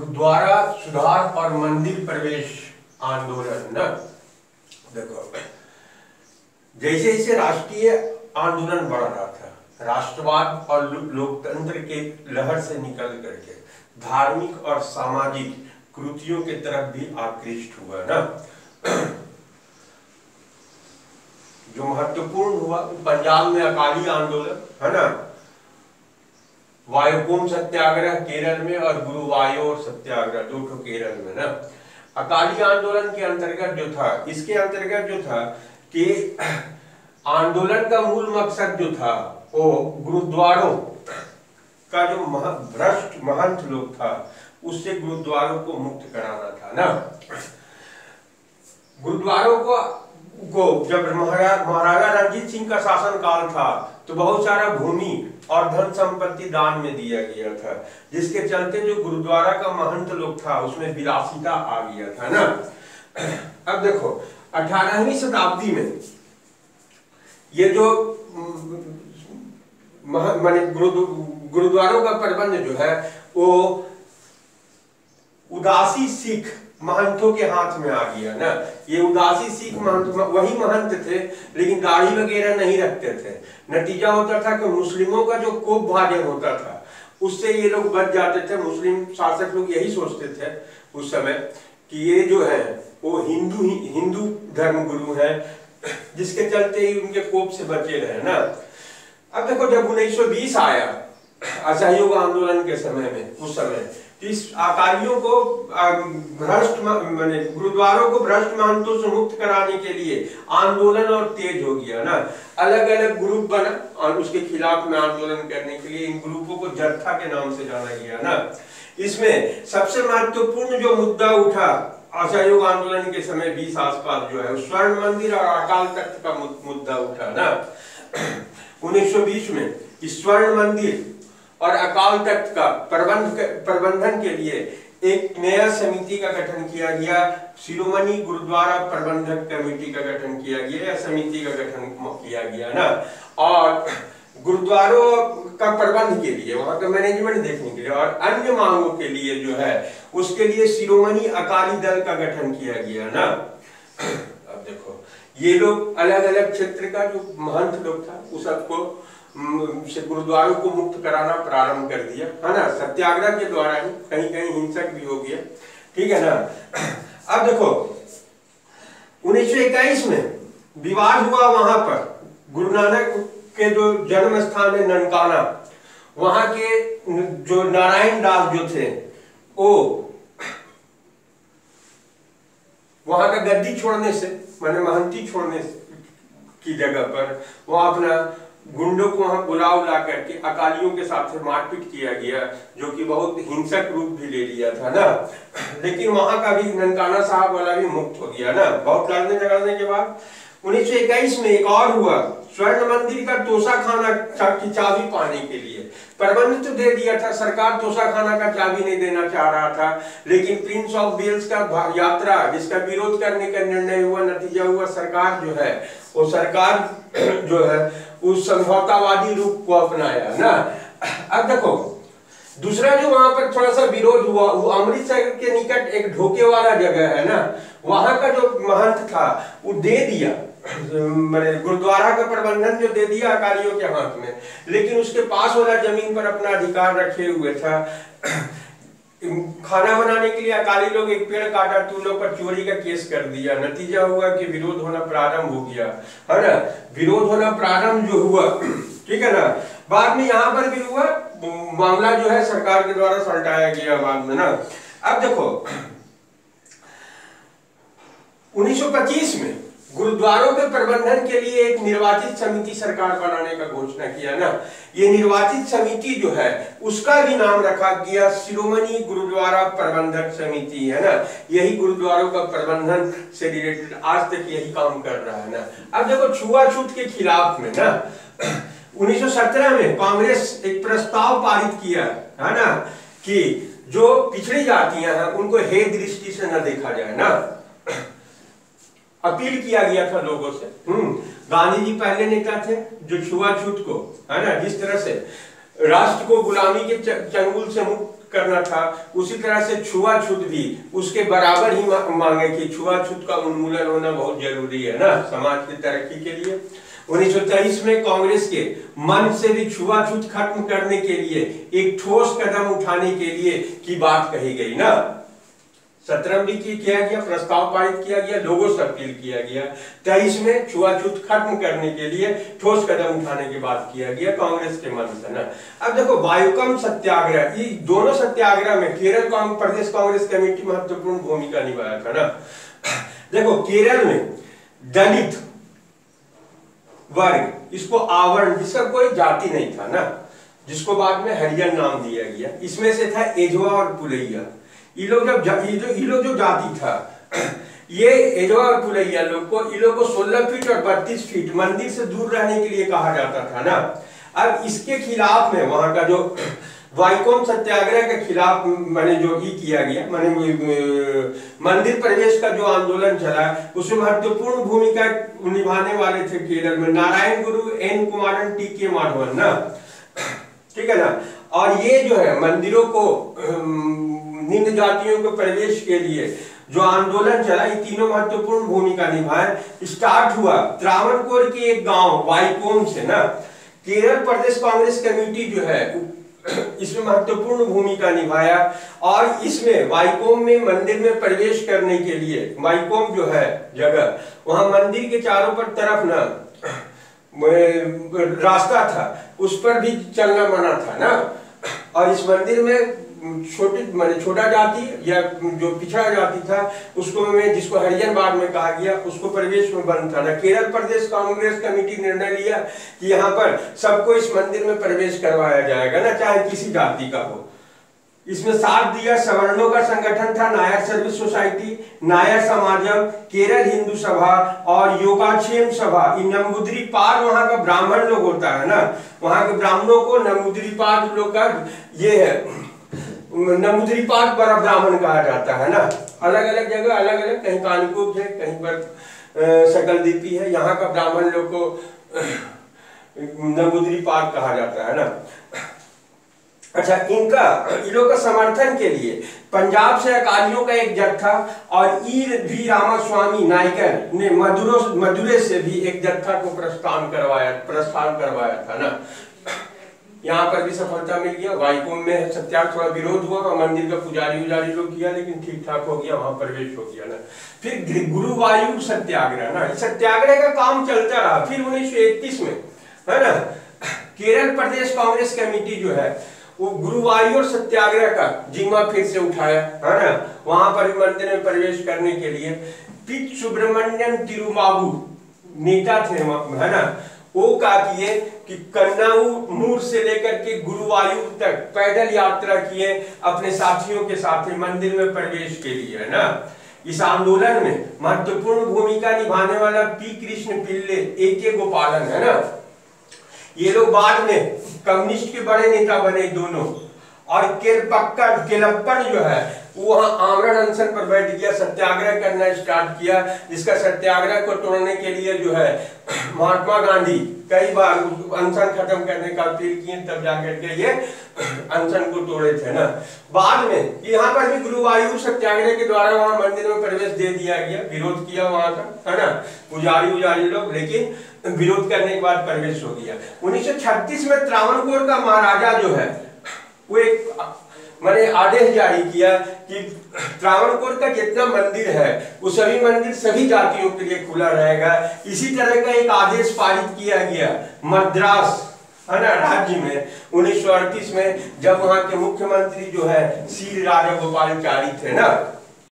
गुरुद्वारा सुधार और मंदिर प्रवेश आंदोलन न देखो, जैसे जैसे राष्ट्रीय आंदोलन बढ़ रहा था, राष्ट्रवाद और लोकतंत्र के लहर से निकल करके धार्मिक और सामाजिक कृतियों के तरफ भी आकृष्ट हुआ ना। जो महत्वपूर्ण हुआ पंजाब में अकाली आंदोलन है ना, वायुकोम सत्याग्रह केरल में और गुरुवायूर सत्याग्रह, दो ठो केरल में ना। अकाली आंदोलन के अंतर्गत जो था, इसके अंतर्गत जो था कि आंदोलन का मूल मकसद जो था वो गुरुद्वारों का जो भ्रष्ट महंत लोग था उससे गुरुद्वारों को मुक्त कराना था ना। गुरुद्वारों को जब महाराजा रणजीत सिंह का शासन काल था तो बहुत सारा भूमि और धन संपत्ति दान में दिया गया था, जिसके चलते जो गुरुद्वारा का महंत लोग था उसमें विलासिता आ गया था ना। अब देखो 18वीं शताब्दी में ये जो माने गुरुद्वारों का प्रबंध जो है वो उदासी सिख महंतों के हाथ में आ गया ना। ये उदासी सिख महंत वही महंत थे लेकिन दाढ़ी वगैरह नहीं रखते थे। नतीजा होता था कि मुस्लिमों का जो कोप भाजन होता था उससे ये लोग बच जाते थे। मुस्लिम शासक लोग यही सोचते थे उस समय कि ये जो है वो हिंदू धर्म गुरु है, जिसके चलते ही उनके कोप से बचे रहे ना। अब देखो जब 1920 आया असहयोग आंदोलन के समय में, उस समय इस अकालियों को भ्रष्ट माने गुरुद्वारों को भ्रष्ट महंतों से मुक्त कराने के लिए आंदोलन और तेज हो गया ना। अलग अलग ग्रुप बना और उसके खिलाफ में आंदोलन करने के लिए इन ग्रुपों को जत्था के नाम से जाना गया ना। इसमें सबसे महत्वपूर्ण जो मुद्दा उठा असहयोग आंदोलन के समय 20 आसपास जो है स्वर्ण मंदिर और अकाल तख्त का मुद्दा उठा ना। 1920 में स्वर्ण मंदिर और अकाल तख्त का प्रबंधन के लिए एक नया समिति का गठन किया गया। शिरोमणि गुरुद्वारा प्रबंधक कमेटी का गठन किया गया या समिति का गठन किया गया ना। और गुरुद्वारों का प्रबंध के लिए, वहां का मैनेजमेंट देखने के लिए और अन्य मांगों के लिए जो है उसके लिए शिरोमणि अकाली दल का गठन किया गया ना। अब देखो ये लोग अलग अलग क्षेत्र का जो महंत लोग था उस सबको से गुरुद्वारों को मुक्त कराना प्रारंभ कर दिया है ना। सत्याग्रह के द्वारा ही, कहीं कहीं हिंसक भी हो गया, ठीक है ना। अब देखो 1921 में विवाद हुआ वहां पर, गुरु नानक के जो जन्म स्थान है ननकाना, वहां के जो नारायण दास जो थे वो वहां का गद्दी छोड़ने से माने महंती छोड़ने की जगह पर वहां अपना गुंडों को वहां बुला करके अकालियों के साथ मारपीट किया गया, जो कि बहुत हिंसक रूप भी ले लिया था ना। लेकिन वहां का भी ननकाना साहब वाला भी मुक्त हो गया ना। बहुत लड़ने झगड़ने के बाद 1921 में एक और हुआ, स्वर्ण मंदिर का तोशाखाना की चाबी पाने के लिए प्रबंध तो दे दिया था सरकार, तोशाखाना का चाबी नहीं देना चाह रहा था। लेकिन प्रिंस ऑफ वेल्स का यात्रा जिसका विरोध करने का निर्णय हुआ, नतीजा हुआ सरकार जो है वो सरकार जो है उस समझौतावादी रूप को अपनाया ना। अब देखो दूसरा जो वहां पर थोड़ा सा विरोध हुआ वो अमृतसर के निकट एक ढोके वाला जगह है ना, वहां का जो महंत था वो दे दिया, मैंने गुरुद्वारा का प्रबंधन जो दे दिया अकालियों के हाथ में, लेकिन उसके पास वाला जमीन पर अपना अधिकार रखे हुए था। खाना बनाने के लिए अकाली लोग एक पेड़ काटा तो लोग पर चोरी का केस कर दिया। नतीजा हुआ कि विरोध होना प्रारंभ हो गया है ना। विरोध होना प्रारंभ जो हुआ, ठीक है ना, बाद में यहाँ पर भी हुआ, मामला जो है सरकार के द्वारा सलटाया गया बाद में ना। अब देखो 1925 में गुरुद्वारों के प्रबंधन के लिए एक निर्वाचित समिति सरकार बनाने का घोषणा किया ना। ये निर्वाचित समिति जो है उसका भी नाम रखा गया शिरोमणि गुरुद्वारा प्रबंधक समिति है ना। यही गुरुद्वारों का प्रबंधन से रिलेटेड आज तक यही काम कर रहा है ना। अब देखो छुआछूत के खिलाफ में ना 1917 में कांग्रेस एक प्रस्ताव पारित किया है ना कि जो पिछड़ी जातियां हैं उनको हे दृष्टि से न देखा जाए ना। अपील किया गया था लोगों से। गांधी जी पहले नेता थे जो छुआछूत को है ना जिस तरह से राष्ट्र को गुलामी के चंगुल से मुक्त करना था, उसी तरह से छुआछूत भी उसके बराबर ही मांगे कि छुआछूत का उन्मूलन होना बहुत जरूरी है ना समाज की तरक्की के लिए। 1923 में कांग्रेस के मन से भी छुआछूत खत्म करने के लिए एक ठोस कदम उठाने के लिए की बात कही गई ना। 17 भी किया गया, प्रस्ताव पारित किया गया, लोगों से अपील किया गया। 23 में छुआछूत खत्म करने के लिए ठोस कदम उठाने की बात किया गया कांग्रेस के मन से ना। अब देखो वायुकम सत्याग्रह, ये दोनों सत्याग्रह में केरल प्रदेश कांग्रेस कमेटी महत्वपूर्ण भूमिका निभाया था ना। देखो केरल में दलित वर्ग, इसको आवरण, जिसका कोई जाति नहीं था ना, जिसको बाद में हरिजन नाम दिया गया, इसमें से था एजवा और पुलैया। ये लोग जो जाति था, ये एजवा और पुलैया लोग को 16 फीट और 32 फीट मंदिर से दूर रहने के लिए कहा जाता था ना। अब इसके खिलाफ में वहां का जो वायुकम सत्याग्रह के खिलाफ मैंने जो ही किया गया, मैंने मंदिर प्रवेश का जो आंदोलन चला, उसमें महत्वपूर्ण भूमिका निभाने वाले थे केरल में नारायण गुरु, एन कुमारन, टी के माधवन ना, ठीक है ना। और ये जो है मंदिरों को निम्न जातियों के प्रवेश के लिए जो आंदोलन चला, ये तीनों महत्वपूर्ण भूमिका निभाए। स्टार्ट हुआ त्रावणकोर के एक गांव वाइकोम से ना। केरल प्रदेश कांग्रेस कमेटी जो है इसमें महत्वपूर्ण भूमिका निभाया और इसमें वाइकोम में मंदिर में प्रवेश करने के लिए, वाइकोम जो है जगह, वहां मंदिर के चारों पर तरफ ना रास्ता था, उस पर भी चलना मना था ना। और इस मंदिर में छोटा जाति या जो पिछड़ा जाति था उसको में, जिसको हरिजन बाद में कहा गया, उसको प्रवेश में बंद था ना। केरल प्रदेश कांग्रेस कमेटी निर्णय लिया कि यहाँ पर सबको इस मंदिर में प्रवेश करवाया जाएगा ना, चाहे किसी जाति का हो। इसमें साथ दिया सवर्णों का संगठन था नायर सर्विस सोसाइटी, नायर समाजम, केरल हिंदू सभा और योगाक्षेम सभा। नंबूदिरीपाद वहां का ब्राह्मण लोग होता है ना, वहां के ब्राह्मणों को नंबूदिरीपाद लोग का ये है, नंबूदिरीपाद बड़ा ब्राह्मण कहा जाता है ना। अलग अलग जगह अलग अलग, कहीं कानकुब है, कहीं पर सकलदीपी है, यहाँ का ब्राह्मण लोग को नंबूदिरीपाद कहा जाता है ना। अच्छा, इन लोग का समर्थन के लिए पंजाब से अकालियों का एक जत्था और वी रामास्वामी नायकर ने मदुरै से भी एक जत्था को प्रस्थान करवाया था ना। यहाँ पर भी सफलता मिल गया। वाइकोम में सत्याग्रह थोड़ा विरोध हुआ और मंदिर का पुजारी लोग किया, लेकिन ठीक ठाक हो गया, वहां प्रवेश हो गया ना। फिर गुरुवायूर सत्याग्रह ना, सत्याग्रह का काम चलता रहा। फिर 1931 में है ना, केरल प्रदेश कांग्रेस कमेटी जो है वो गुरुवायूर सत्याग्रह का जिम्मा फिर से उठाया है ना। वहां पर मंदिर में प्रवेश करने के लिए पी सुब्रमण्यम तिरुमाबू नेता थे है ना, वो क्या किए कि कन्नाउर से लेकर के गुरुवायूर तक पैदल यात्रा किए अपने साथियों के साथ मंदिर में प्रवेश के लिए है ना। इस आंदोलन में महत्वपूर्ण भूमिका निभाने वाला पी कृष्ण पिल्ले, ए के गोपालन है ना, ये लोग बाद में कम्युनिस्ट के बड़े नेता बने दोनों। और केलप्पन जो है वो वहां आमरण अनशन पर बैठ गया, सत्याग्रह करना स्टार्ट किया, जिसका सत्याग्रह को तोड़ने के लिए जो है महात्मा गांधी कई बार अनशन खत्म करने का अपील किए, तब जाकर के ये अनशन को तोड़े थे ना। बाद में यहाँ पर भी गुरुवायूर सत्याग्रह के द्वारा वहां मंदिर में प्रवेश दे दिया गया, विरोध किया वहां का है ना पुजारी लोग, लेकिन विरोध करने के बाद प्रवेश हो गया। 1936 में त्रावणकोर का महाराजा जो है वो एक मैंने आदेश जारी किया कि त्रावणकोर का जितना मंदिर है वो सभी मंदिर सभी जातियों के लिए खुला रहेगा। इसी तरह का एक आदेश पारित किया गया मद्रास है ना राज्य में 1938 में, जब वहां के मुख्यमंत्री जो है सी राजागोपालाचारी थे ना।